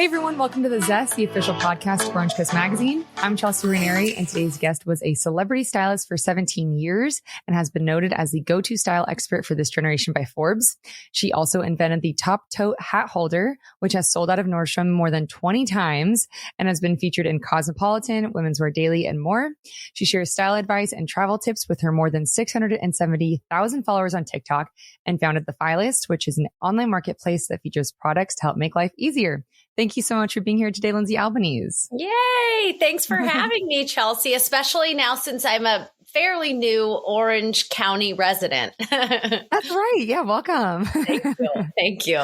Hey everyone, welcome to The Zest, the official podcast of Orange Coast Magazine. I'm Chelsea Ranieri, and today's guest was a celebrity stylist for 17 years and has been noted as the go-to style expert for this generation by Forbes. She also invented the TOPTOTE hat holder, which has sold out of Nordstrom more than 20 times and has been featured in Cosmopolitan, Women's Wear Daily, and more. She shares style advice and travel tips with her more than 670,000 followers on TikTok and founded the Fileist, which is an online marketplace that features products to help make life easier. Thank you so much for being here today, Lindsay Albanese. Yay! Thanks for having me, Chelsea, especially now since I'm a fairly new Orange County resident. That's right. Yeah, welcome. Thank you. Thank you.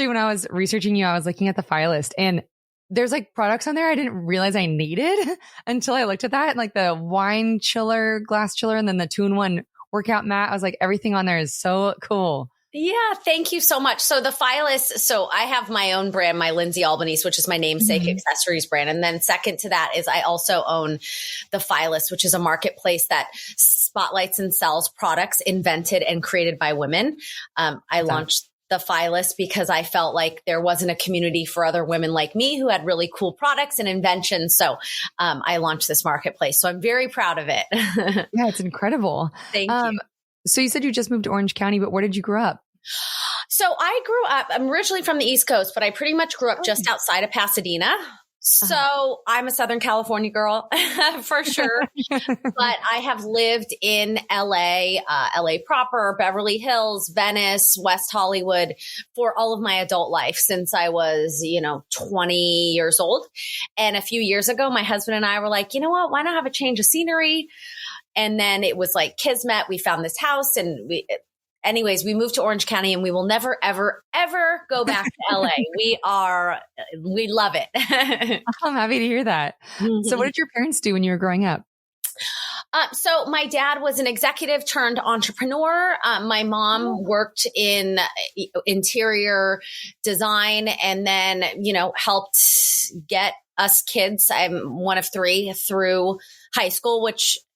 When I was researching you, I was looking at the Fileist and there's like products on there I didn't realize I needed until I looked at that, like the wine chiller, glass chiller, and then the 2-in-1 workout mat. I was like, everything on there is so cool. Yeah, thank you so much. So the Fileist, so I have my own brand, my Lindsay Albanese, which is my namesake accessories brand. And then second to that is I also own the Fileist, which is a marketplace that spotlights and sells products invented and created by women. I launched the Fileist because I felt like there wasn't a community for other women like me who had really cool products and inventions. So I launched this marketplace. So I'm very proud of it. Yeah, it's incredible. Thank you. So you said you just moved to Orange County, but where did you grow up? So I grew up, I'm originally from the East Coast, but I pretty much grew up just outside of Pasadena. So I'm a Southern California girl for sure, but I have lived in LA, LA proper, Beverly Hills, Venice, West Hollywood for all of my adult life since I was, 20 years old. And a few years ago, my husband and I were like, you know what, why not have a change of scenery? And then it was like kismet. We found this house and we moved to Orange County and we will never, ever, ever go back to LA. We love it. I'm happy to hear that. So what did your parents do when you were growing up? So my dad was an executive turned entrepreneur. My mom worked in interior design and then, helped get us kids. I'm one of three through high school,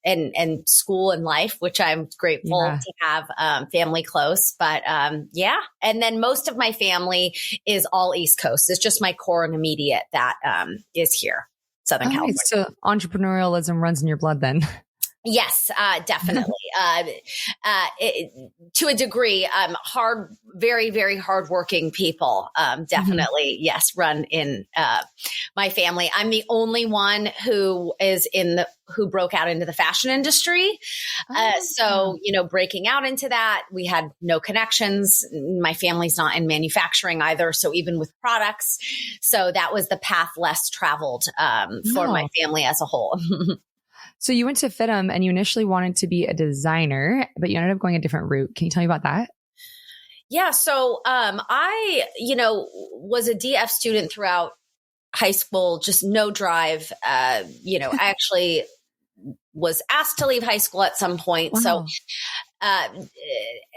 and school and life, which I'm grateful to have family close. But and then most of my family is all East Coast. It's just my core and immediate that is here, Southern California. So entrepreneurialism runs in your blood then. Yes, definitely. To a degree, very, very hardworking people. Definitely, yes, run in my family. I'm the only one who broke out into the fashion industry. So, breaking out into that, we had no connections. My family's not in manufacturing either. So even with products, so that was the path less traveled for my family as a whole. So you went to FITM and you initially wanted to be a designer, but you ended up going a different route. Can you tell me about that? Yeah. So I, was a DF student throughout high school, just no drive. I actually was asked to leave high school at some point. Wow.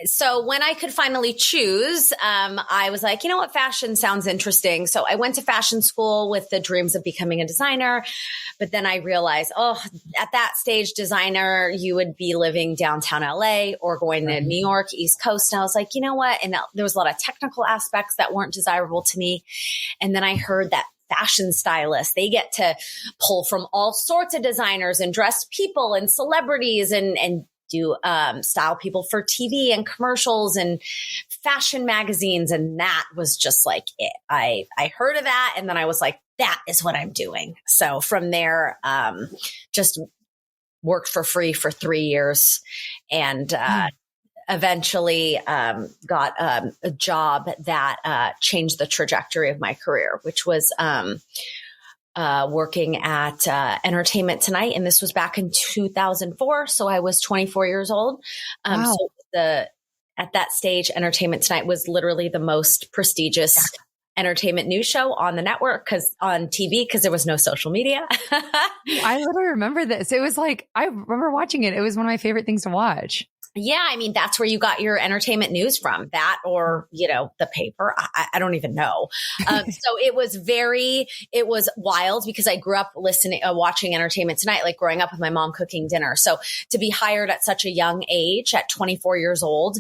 So when I could finally choose, I was like, you know what, fashion sounds interesting. So I went to fashion school with the dreams of becoming a designer. But then I realized, at that stage, designer, you would be living downtown LA or going to New York, East Coast. And I was like, you know what? And there was a lot of technical aspects that weren't desirable to me. And then I heard that fashion stylists, they get to pull from all sorts of designers and dress people and celebrities and do style people for TV and commercials and fashion magazines. And that was just like it. I heard of that. And then I was like, that is what I'm doing. So from there, just worked for free for 3 years and eventually got a job that changed the trajectory of my career, which was working at Entertainment Tonight. And this was back in 2004. So I was 24 years old. Wow. So at that stage, Entertainment Tonight was literally the most prestigious entertainment news show on the network on TV, because there was no social media. I literally remember this. It was like, I remember watching it. It was one of my favorite things to watch. Yeah, I mean, that's where you got your entertainment news from, that or, the paper. I don't even know. So it was wild because I grew up watching Entertainment Tonight, like growing up with my mom cooking dinner. So to be hired at such a young age, at 24 years old,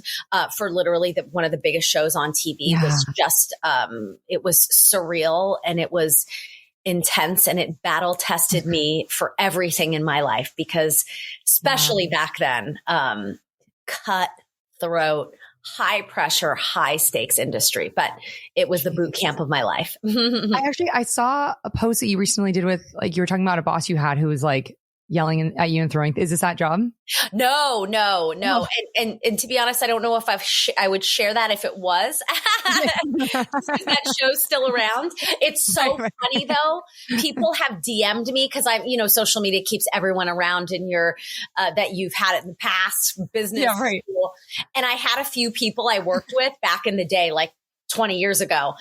for literally one of the biggest shows on TV was just, it was surreal, and it was intense, and it battle tested me for everything in my life, because especially back then, cutthroat, high pressure, high stakes industry, but it was the boot camp of my life. I saw a post that you recently did with, like, you were talking about a boss you had who was like yelling at you and throwing. Is this that job? No. Oh. And to be honest, I don't know if I would share that if it was. That show's still around. It's so funny though. People have DM'd me because social media keeps everyone around in your, that you've had it in the past, business. Yeah, right. School. And I had a few people I worked with back in the day, like 20 years ago,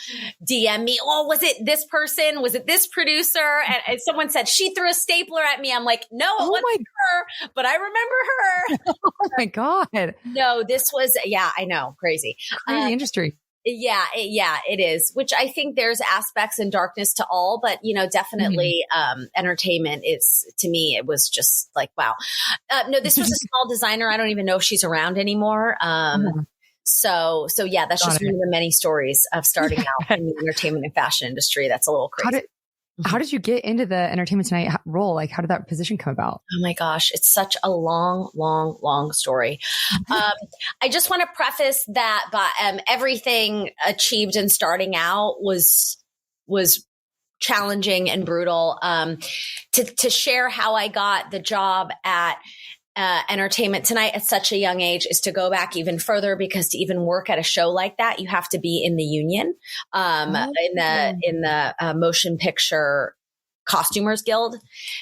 DM me, oh, was it this person? Was it this producer? And someone said, she threw a stapler at me. I'm like, no, it wasn't her, but I remember her. Oh my God. No, this was, I know. Crazy industry. Yeah, it is, which I think there's aspects and darkness to all, but definitely, entertainment is, to me, it was just like, wow. No, this was a small designer. I don't even know if she's around anymore. So yeah, that's just one of the many stories of starting out in the entertainment and fashion industry. That's a little crazy. How did you get into the Entertainment Tonight role? Like, how did that position come about? Oh my gosh, it's such a long story. I just want to preface that by everything achieved in starting out was challenging and brutal. To share how I got the job at Entertainment Tonight at such a young age is to go back even further, because to even work at a show like that, you have to be in the union, in the Motion Picture Costumers Guild.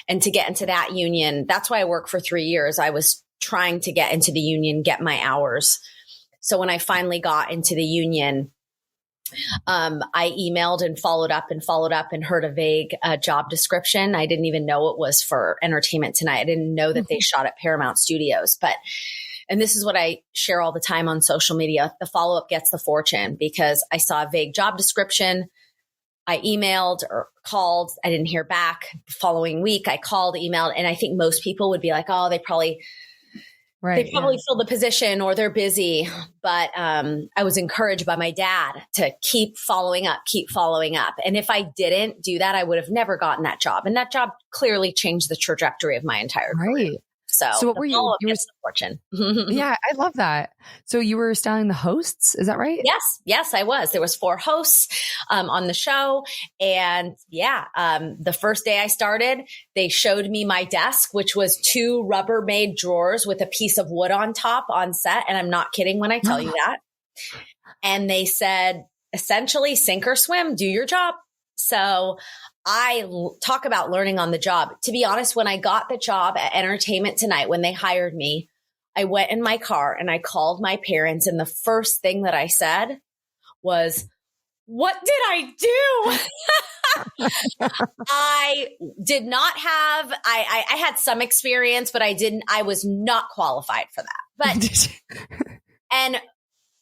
And to get into that union, that's why I worked for 3 years. I was trying to get into the union, get my hours. So when I finally got into the union, I emailed and followed up and heard a vague job description. I didn't even know it was for Entertainment Tonight. I didn't know that they shot at Paramount Studios. And this is what I share all the time on social media. The follow-up gets the fortune, because I saw a vague job description. I emailed or called. I didn't hear back. The following week, I called, emailed, and I think most people would be like, oh, they probably filled the position, or they're busy. But I was encouraged by my dad to keep following up. And if I didn't do that, I would have never gotten that job. And that job clearly changed the trajectory of my entire career. So what were you? You were fortune. Yeah, I love that. So you were styling the hosts, is that right? Yes, I was. There was 4 hosts on the show, and the first day I started, they showed me my desk, which was 2 Rubbermaid drawers with a piece of wood on top on set, and I'm not kidding when I tell you that. And they said, essentially, sink or swim, do your job. So I talk about learning on the job. To be honest, when I got the job at Entertainment Tonight, when they hired me, I went in my car and I called my parents. And the first thing that I said was, what did I do? I did not have, I had some experience, but I was not qualified for that.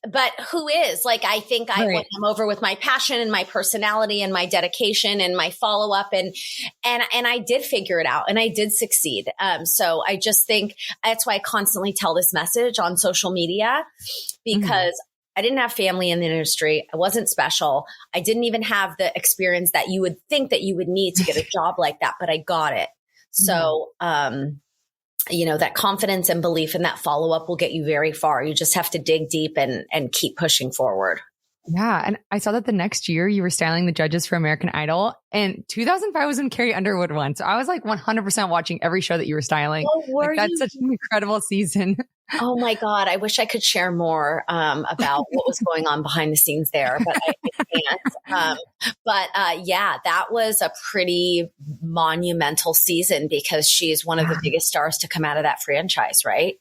But who is? Like, I think I won them over with my passion and my personality and my dedication and my follow up, and I did figure it out, and I did succeed. So I just think that's why I constantly tell this message on social media, because I didn't have family in the industry. I wasn't special. I didn't even have the experience that you would think that you would need to get a job like that, but I got it. So, that confidence and belief in that follow-up will get you very far. You just have to dig deep and keep pushing forward. Yeah. And I saw that the next year you were styling the judges for American Idol, and 2005 was when Carrie Underwood won. So I was like 100% watching every show that you were styling. That's such an incredible season. Oh my God. I wish I could share more about what was going on behind the scenes there, but I can't. That was a pretty monumental season, because she's one of the biggest stars to come out of that franchise, right?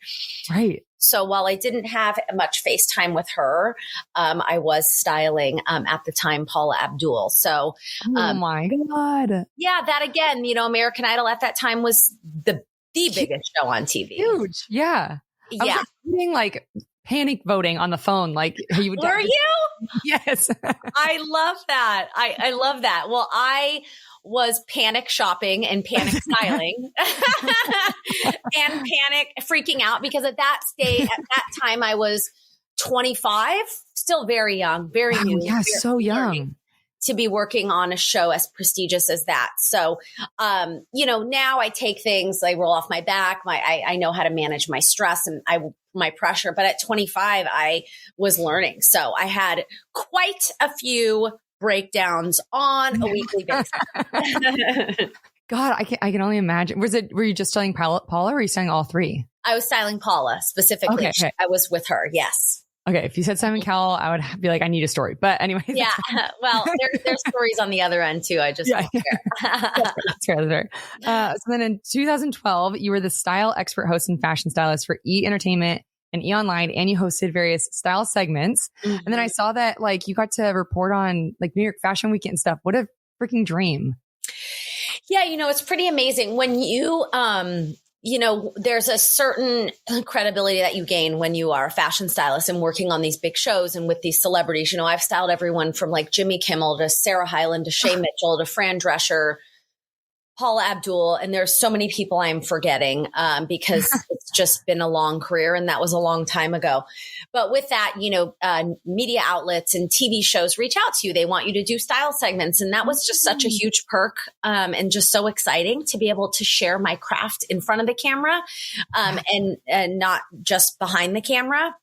Right. So while I didn't have much FaceTime with her, I was styling at the time Paula Abdul. So, oh my God. Yeah, that again, American Idol at that time was the biggest show on TV. Huge. Yeah. I Yeah. was doing like panic voting on the phone. Like you would. Were you? Yes. I love that. I love that. Well, I was panic shopping and panic styling and panic freaking out because at that time I was 25, still very young, very new. Yeah, so young to be working on a show as prestigious as that. So, now I take things, I roll off my back. I know how to manage my stress and my pressure. But at 25, I was learning. So I had quite a few breakdowns on a weekly basis. God, I can only imagine. Were you just styling Paula or were you styling all three? I was styling Paula specifically. Okay. I was with her. Yes. Okay. If you said Simon Cowell, I would be like, I need a story. But anyway. Yeah. Well, there's stories on the other end too. I just don't care. That's fair. So then in 2012, you were the style expert host and fashion stylist for E! Entertainment and E! Online, and you hosted various style segments. Mm-hmm. And then I saw that like you got to report on like New York Fashion Week and stuff. What a freaking dream. Yeah. It's pretty amazing when you, there's a certain credibility that you gain when you are a fashion stylist and working on these big shows and with these celebrities. I've styled everyone from like Jimmy Kimmel to Sarah Hyland to Shay Mitchell to Fran Drescher, Paula Abdul. And there's so many people I'm forgetting because it's just been a long career and that was a long time ago. But with that, media outlets and TV shows reach out to you. They want you to do style segments. And that was just such a huge perk and just so exciting to be able to share my craft in front of the camera and not just behind the camera.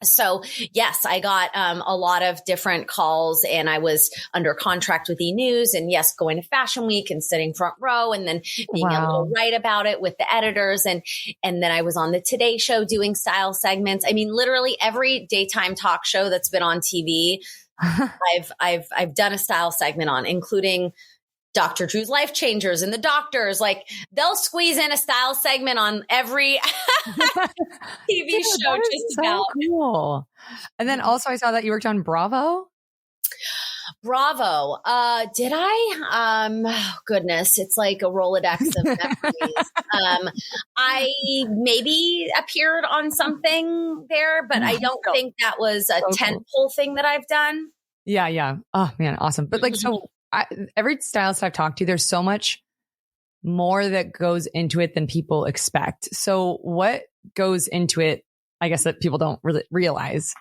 So yes, I got a lot of different calls and I was under contract with E! News and yes, going to Fashion Week and sitting front row and then being able to write about it with the editors. And then I was on the Today Show doing style segments. I mean, literally every daytime talk show that's been on TV, I've done a style segment on, including Dr. Drew's Life Changers and the doctors. Like they'll squeeze in a style segment on every TV show just about. Cool. And then also I saw that you worked on Bravo. Did I? Goodness, it's like a Rolodex of memories. I maybe appeared on something there, but I don't think that was a tentpole thing that I've done. Yeah. Oh man, awesome. But like, so every stylist I've talked to, there's so much more that goes into it than people expect. So what goes into it, I guess, that people don't really realize?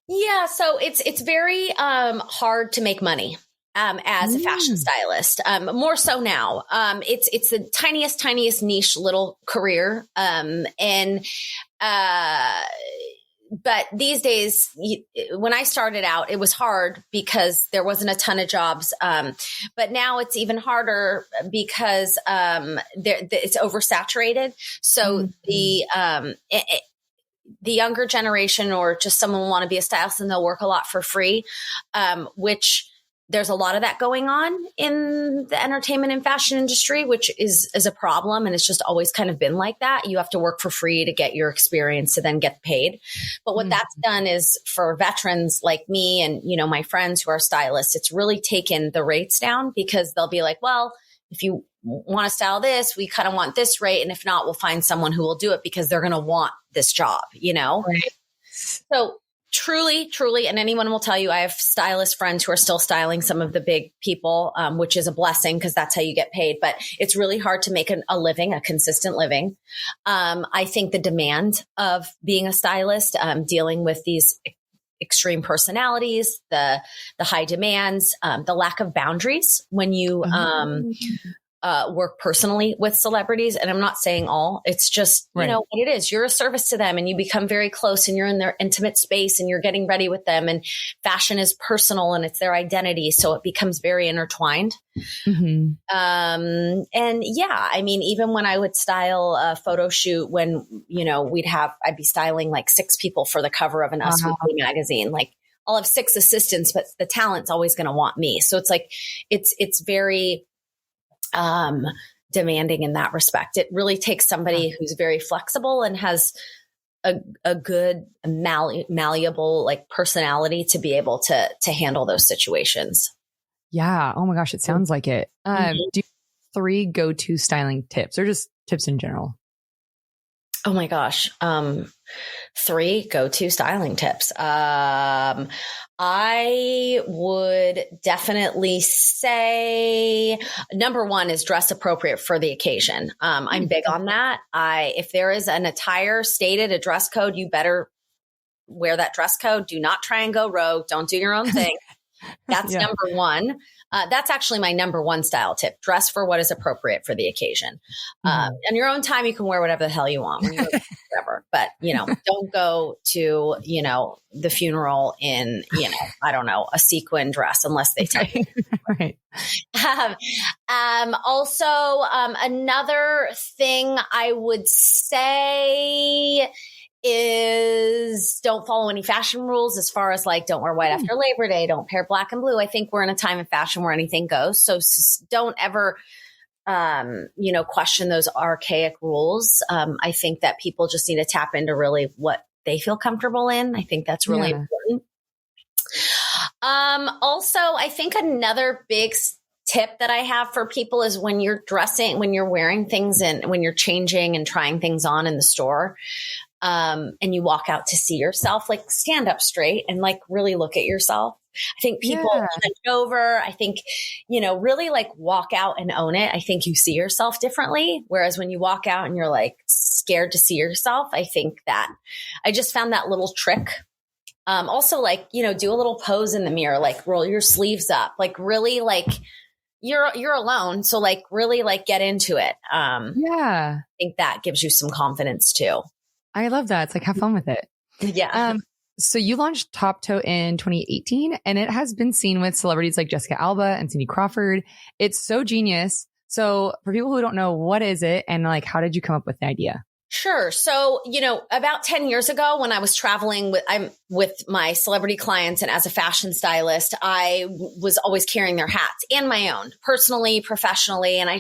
Yeah. So it's very hard to make money as a fashion stylist. More so now. It's the tiniest niche little career. But these days, when I started out, it was hard because there wasn't a ton of jobs. But now it's even harder because it's oversaturated. So the younger generation or just someone will want to be a stylist and they'll work a lot for free, which there's a lot of that going on in the entertainment and fashion industry, which is a problem. And it's just always kind of been like that. You have to work for free to get your experience to then get paid. But what that's done is for veterans like me and, my friends who are stylists, it's really taken the rates down because they'll be like, well, if you want to style this, we kind of want this rate. And if not, we'll find someone who will do it because they're going to want this job, Right. So truly, and anyone will tell you, I have stylist friends who are still styling some of the big people, which is a blessing because that's how you get paid. But it's really hard to make a living, a consistent living. I think the demand of being a stylist, dealing with these extreme personalities, the high demands, the lack of boundaries when you work personally with celebrities. And I'm not saying all, it's just, what it is. You're a service to them and you become very close and you're in their intimate space and you're getting ready with them. And fashion is personal and it's their identity. So it becomes very intertwined. And even when I would style a photo shoot when, I'd be styling like 6 people for the cover of an Us Weekly magazine, like I'll have 6 assistants, but the talent's always going to want me. So it's like, it's very, demanding in that respect. It really takes somebody who's very flexible and has a good malleable like personality to be able to handle those situations. Yeah. Oh my gosh. It sounds like it. Do you have 3 go-to styling tips or just tips in general? Oh my gosh. 3 go-to styling tips. I would definitely say number 1 is dress appropriate for the occasion. I'm big on that. If there is an attire stated, a dress code, you better wear that dress code. Do not try and go rogue. Don't do your own thing. That's number 1. That's actually my number 1 style tip. Dress for what is appropriate for the occasion. On your own time, you can wear whatever the hell you want. Whatever. But, don't go to, the funeral in, I don't know, a sequin dress unless they tell you. Right. Also, another thing I would say is don't follow any fashion rules as far as like, don't wear white after Labor Day, don't pair black and blue. I think we're in a time of fashion where anything goes. So don't ever, question those archaic rules. I think that people just need to tap into really what they feel comfortable in. I think that's really important. Also, I think another big tip that I have for people is when you're dressing, when you're wearing things and when you're changing and trying things on in the store, and you walk out to see yourself, like stand up straight and like really look at yourself. I think people hunch over. I think, really like walk out and own it. I think you see yourself differently. Whereas when you walk out and you're like scared to see yourself, I think that I just found that little trick. Also like, do a little pose in the mirror, like roll your sleeves up, like really like you're alone. So like really like get into it. I think that gives you some confidence too. I love that. It's like, have fun with it. Yeah. So you launched TOPTOTE in 2018 and it has been seen with celebrities like Jessica Alba and Cindy Crawford. It's so genius. So for people who don't know, what is it? And like, how did you come up with the idea? Sure. So, about 10 years ago when I was traveling with my celebrity clients and as a fashion stylist, I was always carrying their hats and my own personally, professionally. And I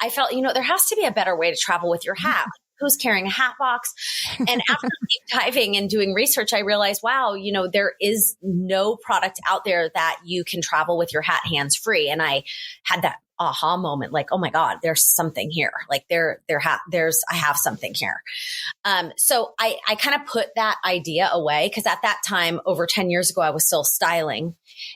felt, there has to be a better way to travel with your hat. Who's carrying a hat box? And after deep diving and doing research, I realized, wow, there is no product out there that you can travel with your hat hands free. And I had that aha moment, like, oh my God, there's something here. Like I have something here. So I kind of put that idea away because at that time, over 10 years ago, I was still styling.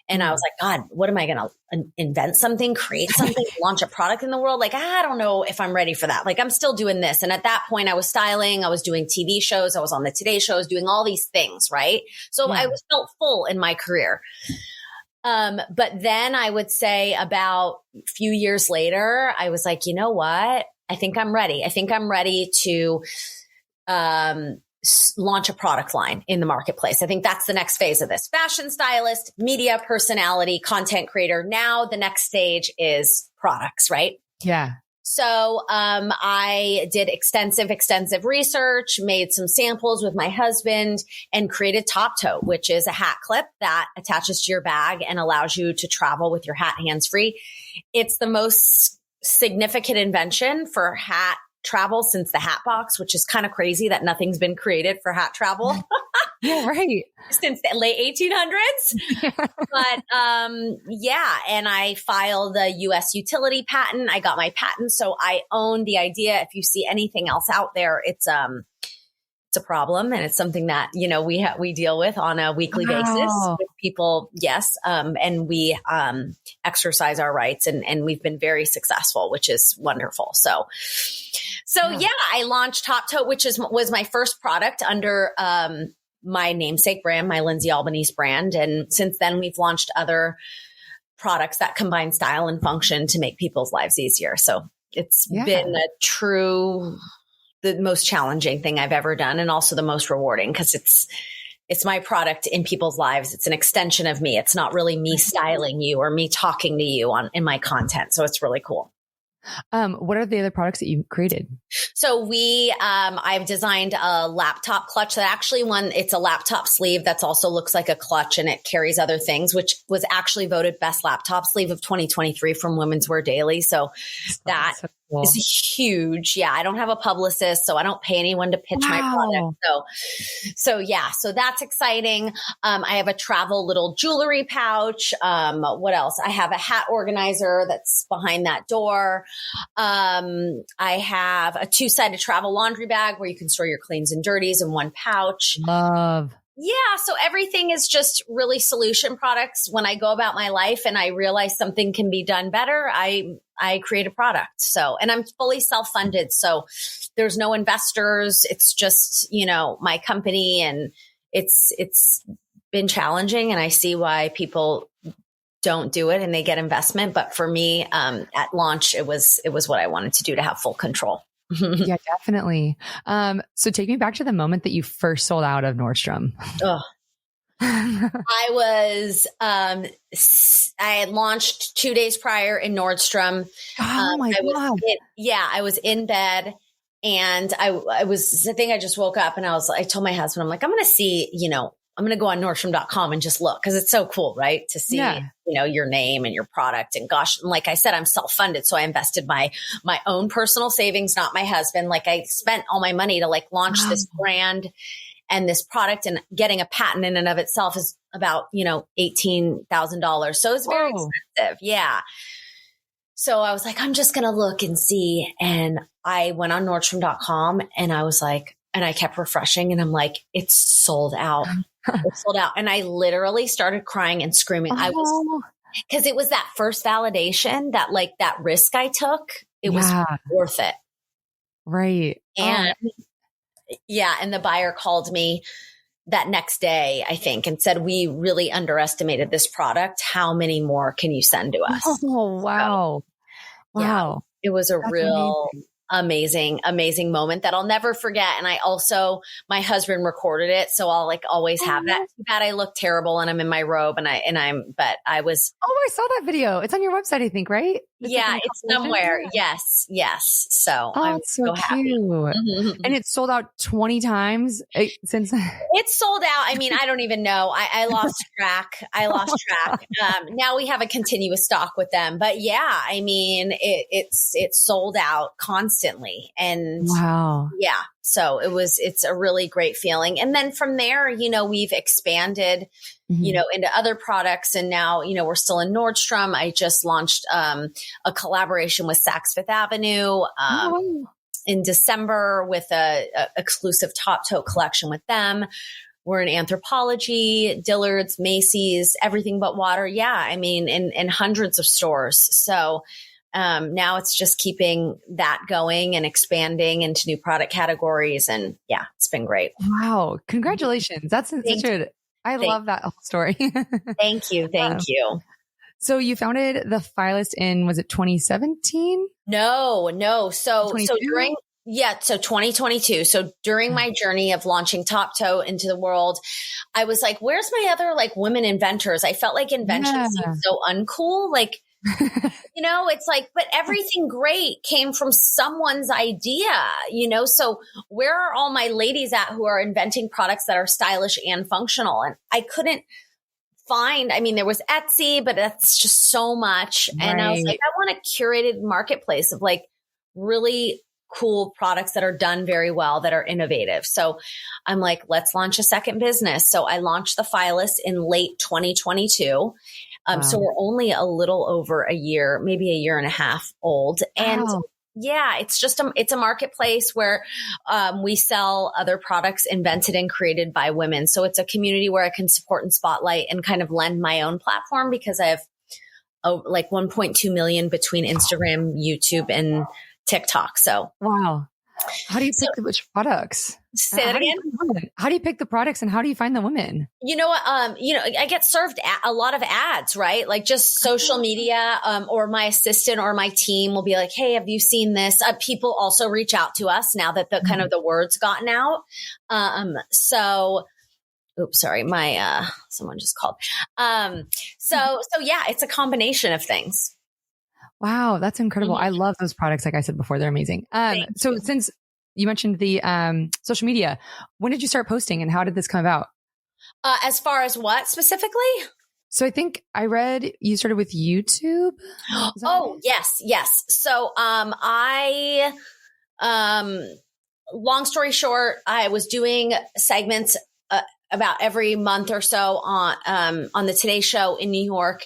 And I was like, God, what am I going to invent something, create something, launch a product in the world? Like, I don't know if I'm ready for that. Like, I'm still doing this. And at that point I was styling, I was doing TV shows. I was on the Today shows, doing all these things. Right. So I felt full in my career. But then I would say about a few years later, I was like, you know what? I think I'm ready. I think I'm ready to, launch a product line in the marketplace. I think that's the next phase of this. Fashion stylist, media personality, content creator. Now the next stage is products, right? Yeah. So, I did extensive research, made some samples with my husband and created TOPTOTE, which is a hat clip that attaches to your bag and allows you to travel with your hat hands free. It's the most significant invention for hat travel since the hat box, which is kind of crazy that nothing's been created for hat travel. Yeah, right. Since the late 1800s. But and I filed a US utility patent. I got my patent. So I own the idea. If you see anything else out there, it's a problem. And it's something that, we deal with on a weekly basis with people. Yes. And we exercise our rights and we've been very successful, which is wonderful. So I launched TOPTOTE, which was my first product under my namesake brand, my Lindsay Albanese brand. And since then we've launched other products that combine style and function to make people's lives easier. So it's been the most challenging thing I've ever done and also the most rewarding because it's my product in people's lives. It's an extension of me. It's not really me styling you or me talking to you in my content. So it's really cool. What are the other products that you created? So I've designed a laptop clutch that actually it's a laptop sleeve that's also looks like a clutch and it carries other things, which was actually voted best laptop sleeve of 2023 from Women's Wear Daily. So that's so is huge. Yeah. I don't have a publicist, so I don't pay anyone to pitch my product. So that's exciting. I have a travel little jewelry pouch. What else? I have a hat organizer that's behind that door. I have a 2-sided travel laundry bag where you can store your cleans and dirties in one pouch. Love. Yeah. So everything is just really solution products. When I go about my life and I realize something can be done better, I create a product. So, and I'm fully self-funded. So there's no investors. It's just, my company, and it's been challenging, and I see why people don't do it and they get investment. But for me, at launch, it was what I wanted to do, to have full control. Yeah, definitely. So take me back to the moment that you first sold out of Nordstrom. I had launched 2 days prior in Nordstrom. Oh my God. I was in bed, and I think I just woke up, and I told my husband, I'm like, I'm going to see, I'm going to go on Nordstrom.com and just look, because it's so cool, right? To see, your name and your product. And gosh, and like I said, I'm self-funded. So I invested my own personal savings, not my husband. Like, I spent all my money to launch this brand and this product, and getting a patent in and of itself is about, $18,000. So it's very expensive. Yeah. So I was like, I'm just going to look and see. And I went on Nordstrom.com, and I was like, and I kept refreshing, and I'm like, it's sold out. It's sold out. And I literally started crying and screaming. Because it was that first validation that that risk I took, it was worth it. Right. And and the buyer called me that next day, I think, and said, we really underestimated this product. How many more can you send to us? Oh, wow. So, wow. It was a real amazing moment that I'll never forget. And my husband recorded it. So I'll always have that. Too bad I look terrible and I'm in my robe, but I was. Oh, I saw that video. It's on your website, I think, right? It's somewhere. Yes. So I'm so happy. Mm-hmm. And it's sold out 20 times since. It's sold out. I mean, I don't even know. I lost track. Now we have a continuous stock with them, but I mean, it's sold out constantly. And so it's a really great feeling. And then from there, we've expanded, into other products. And now, we're still in Nordstrom. I just launched a collaboration with Saks Fifth Avenue in December with a exclusive TOPTOTE collection with them. We're in Anthropologie, Dillard's, Macy's, Everything But Water. Yeah, I mean, in hundreds of stores. So now it's just keeping that going and expanding into new product categories. And it's been great. Wow. Congratulations. That's such I love that whole story. Thank you. So you founded the Fileist in, was it 2017? No. So 2022. So during my journey of launching TOPTOTE into the world, I was like, where's my other women inventors? I felt like invention seemed so uncool. It's but everything great came from someone's idea, so where are all my ladies at who are inventing products that are stylish and functional? And I couldn't find, there was Etsy, but that's just so much. Right. And I was like, I want a curated marketplace of really cool products that are done very well, that are innovative. So I'm like, let's launch a second business. So I launched the Fileist in late 2022. So we're only a little over a year, maybe a year and a half old. And it's a marketplace where we sell other products invented and created by women. So it's a community where I can support and spotlight and kind of lend my own platform, because I have 1.2 million between Instagram, YouTube, and TikTok. So wow. How do you pick which products? Say that again. How do you pick the products, and how do you find the women? You know what? I get served a lot of ads, right? Just social media, or my assistant or my team will be like, hey, have you seen this? People also reach out to us now that the kind of the word's gotten out. Oops, sorry. Someone just called. So it's a combination of things. Wow, that's incredible. I love those products. Like I said before, they're amazing. So since you mentioned the social media, when did you start posting, and how did this come about? As far as what specifically? So I think I read you started with YouTube. Oh, yes. Yes. So, long story short, I was doing segments about every month or so on the Today Show in New York.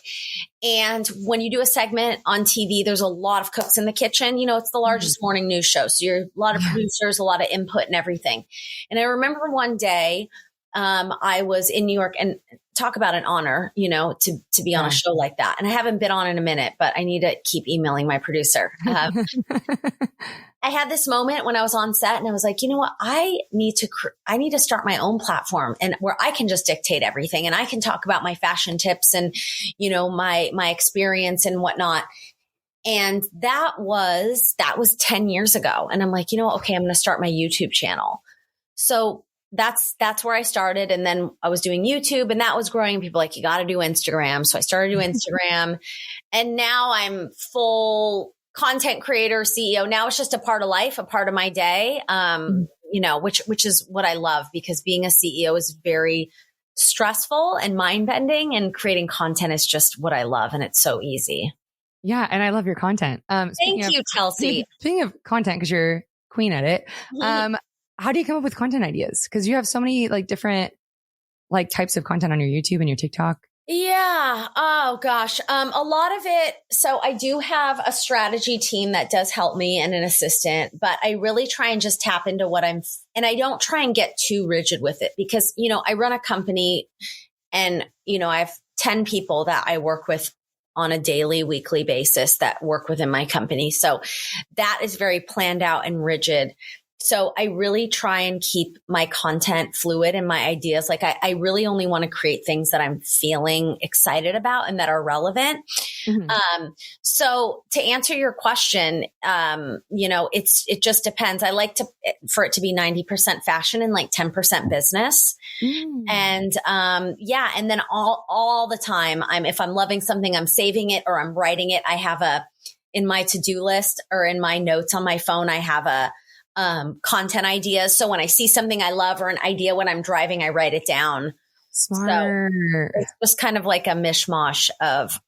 And when you do a segment on TV, there's a lot of cooks in the kitchen. You know, it's the largest morning news show. So you're a lot of producers, a lot of input and everything. And I remember one day, I was in New York, and talk about an honor, you know, to be on a show like that. And I haven't been on in a minute, but I need to keep emailing my producer. I had this moment when I was on set, and I was like, you know what? I need to start my own platform, and where I can just dictate everything, and I can talk about my fashion tips and, you know, my experience and whatnot. And that was 10 years ago. And I'm like, you know what? Okay, I'm going to start my YouTube channel. So that's where I started. And then I was doing YouTube, and that was growing. People were like, you got to do Instagram. So I started doing Instagram, and now I'm full content creator, CEO. Now it's just a part of life, a part of my day. You know, which is what I love, because being a CEO is very stressful and mind bending, and creating content is just what I love. And it's so easy. Yeah. And I love your content. Thank you, Chelsea. Speaking of content, because you're queen at it. How do you come up with content ideas? Because you have so many like different like types of content on your YouTube and your TikTok. Yeah. Oh gosh. A lot of it. So I do have a strategy team that does help me, and an assistant, but I really try and just tap into and I don't try and get too rigid with it, because, you know, I run a company, and, you know, I have 10 people that I work with on a daily, weekly basis that work within my company. So that is very planned out and rigid. So I really try and keep my content fluid and my ideas. Like I really only want to create things that I'm feeling excited about and that are relevant. So to answer your question, you know, it just depends. I like for it to be 90% fashion and like 10% business. And, and then all the time if I'm loving something, I'm saving it or I'm writing it. I have in my to-do list or in my notes on my phone, I have content ideas. So when I see something I love or an idea when I'm driving, I write it down. Smart. So it's just kind of like a mishmash of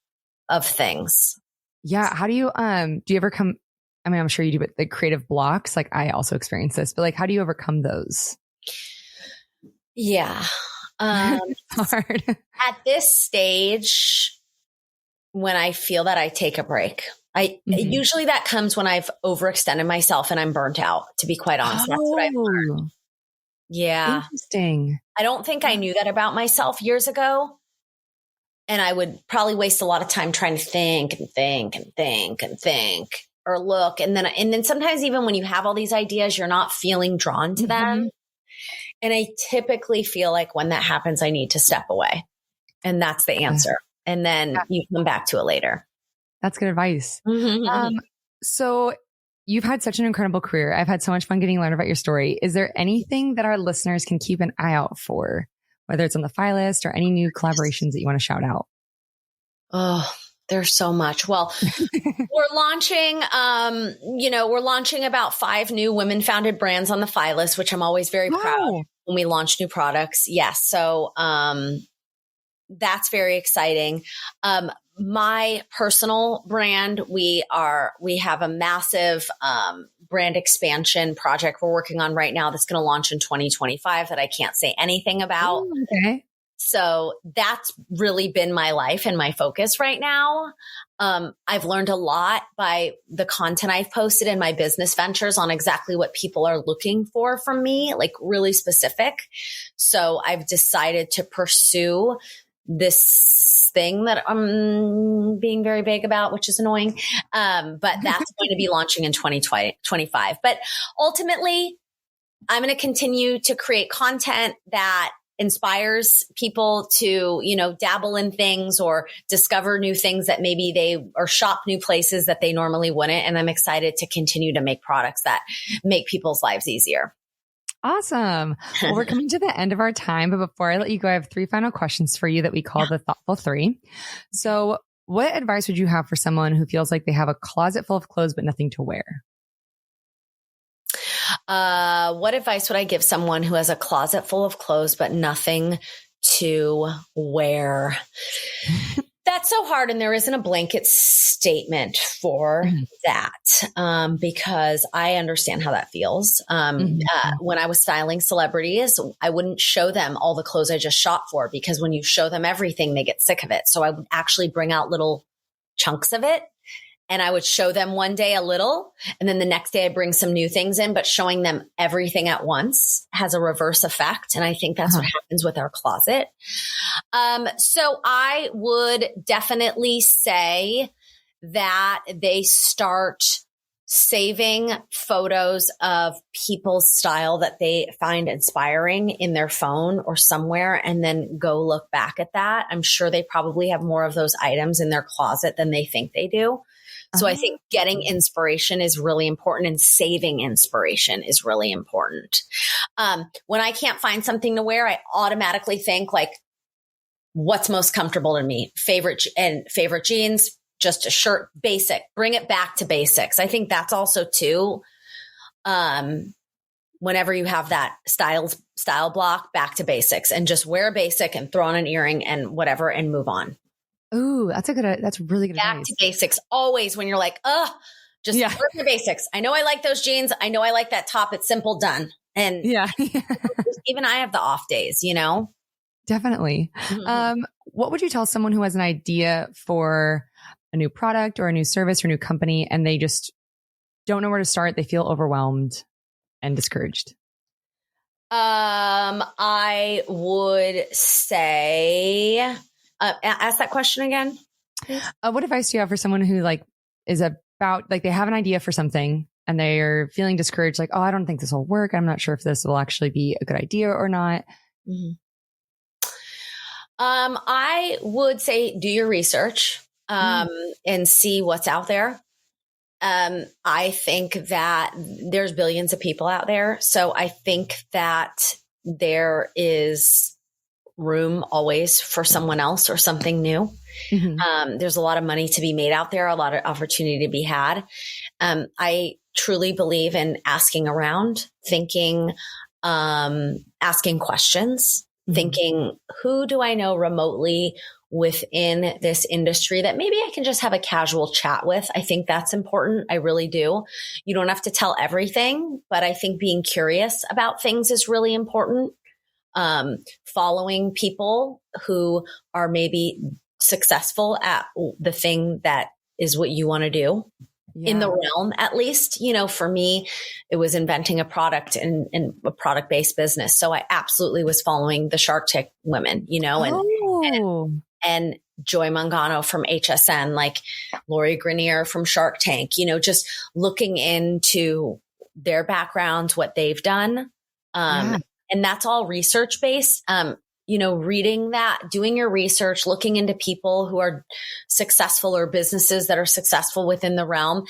things. Yeah. How do you ever I'm sure you do, but the creative blocks, like I also experience this, but like, how do you overcome those? Yeah. Hard. At this stage, when I feel that, I take a break. Usually that comes when I've overextended myself and I'm burnt out, to be quite honest. That's what I've learned. Yeah. Interesting. I don't think I knew that about myself years ago. And I would probably waste a lot of time trying to think or look. And then sometimes even when you have all these ideas, you're not feeling drawn to them. And I typically feel like when that happens, I need to step away. And that's the answer. And then you come back to it later. That's good advice. So you've had such an incredible career. I've had so much fun getting to learn about your story. Is there anything that our listeners can keep an eye out for, whether it's on the Fileist or any new collaborations that you want to shout out? Oh, there's so much. Well, we're launching about 5 new women founded brands on the Fileist, which I'm always very proud of when we launch new products. Yes. So, that's very exciting. My personal brand, we have a massive brand expansion project we're working on right now that's going to launch in 2025 that I can't say anything about. Okay. So that's really been my life and my focus right now. I've learned a lot by the content I've posted in my business ventures on exactly what people are looking for from me, like really specific. So I've decided to pursue this thing that I'm being very vague about, which is annoying. But that's going to be launching in 2025. But ultimately, I'm going to continue to create content that inspires people to, dabble in things or discover new things that maybe or shop new places that they normally wouldn't. And I'm excited to continue to make products that make people's lives easier. Awesome. Well, we're coming to the end of our time, but before I let you go, I have 3 final questions for you that we call the Thoughtful 3. So what advice would you have for someone who feels like they have a closet full of clothes, but nothing to wear? What advice would I give someone who has a closet full of clothes, but nothing to wear. That's so hard. And there isn't a blanket statement for that, because I understand how that feels. When I was styling celebrities, I wouldn't show them all the clothes I just shot for, because when you show them everything, they get sick of it. So I would actually bring out little chunks of it, and I would show them one day a little, and then the next day I bring some new things in, but showing them everything at once has a reverse effect. And I think that's what happens with our closet. So I would definitely say that they start saving photos of people's style that they find inspiring in their phone or somewhere, and then go look back at that. I'm sure they probably have more of those items in their closet than they think they do. So I think getting inspiration is really important, and saving inspiration is really important. When I can't find something to wear, I automatically think like, what's most comfortable to me? Favorite jeans, just a shirt, basic, bring it back to basics. I think that's also too, whenever you have that style block, back to basics, and just wear a basic and throw on an earring and whatever and move on. Ooh, that's really good Back advice. to basics. Always when you're like, just wear the basics. I know I like those jeans. I know I like that top. It's simple, done. And even I have the off days, you know? Definitely. What would you tell someone who has an idea for a new product or a new service or a new company, and they just don't know where to start? They feel overwhelmed and discouraged. I would say, ask that question again. What advice do you have for someone who is about, they have an idea for something and they're feeling discouraged, like, oh, I don't think this will work. I'm not sure if this will actually be a good idea or not. I would say do your research and see what's out there. I think that there's billions of people out there. So I think that there is room always for someone else or something new. There's a lot of money to be made out there, a lot of opportunity to be had. I truly believe in asking around, thinking, asking questions, thinking, who do I know remotely within this industry that maybe I can just have a casual chat with? I think that's important. I really do. You don't have to tell everything, but I think being curious about things is really important. Following people who are maybe successful at the thing that is what you want to do in the realm, at least. You know, for me, it was inventing a product and a product-based business. So I absolutely was following the Shark Tank women, you know, and Joy Mangano from HSN, like Lori Grenier from Shark Tank, you know, just looking into their backgrounds, what they've done. And that's all research based. You know, reading that, doing your research, looking into people who are successful or businesses that are successful within the realm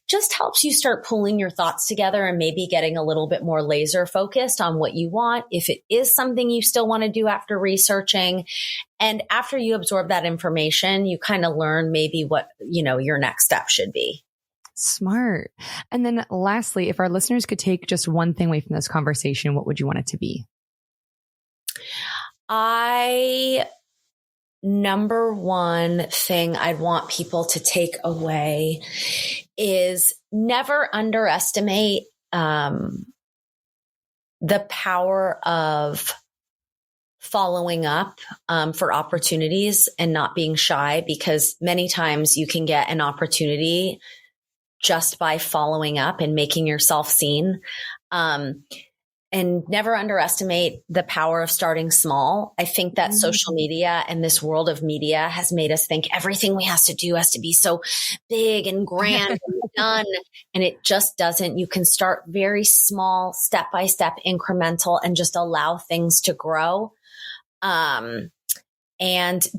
just helps you start pulling your thoughts together and maybe getting a little bit more laser focused on what you want. If it is something you still want to do after researching, and after you absorb that information, you kind of learn maybe what, you know, your next step should be. Smart. And then lastly, if our listeners could take just one thing away from this conversation, what would you want it to be? Number one thing I'd want people to take away is never underestimate the power of following up for opportunities and not being shy, because many times you can get an opportunity just by following up and making yourself seen. And never underestimate the power of starting small. I think that social media and this world of media has made us think everything we have to do has to be so big and grand and done. And it just doesn't. You can start very small, step-by-step, incremental, and just allow things to grow. And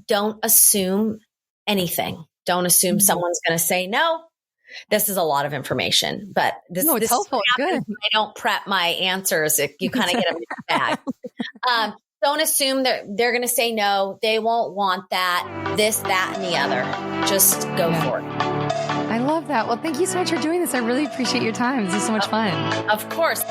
don't assume anything. Don't assume someone's going to say no. This is a lot of information, but this it's helpful. Good. I don't prep my answers. You kind of get a mixed bag. Don't assume that they're going to say no. They won't want that, this, that, and the other. Just go for it. I love that. Well, thank you so much for doing this. I really appreciate your time. This is so much fun. Of course.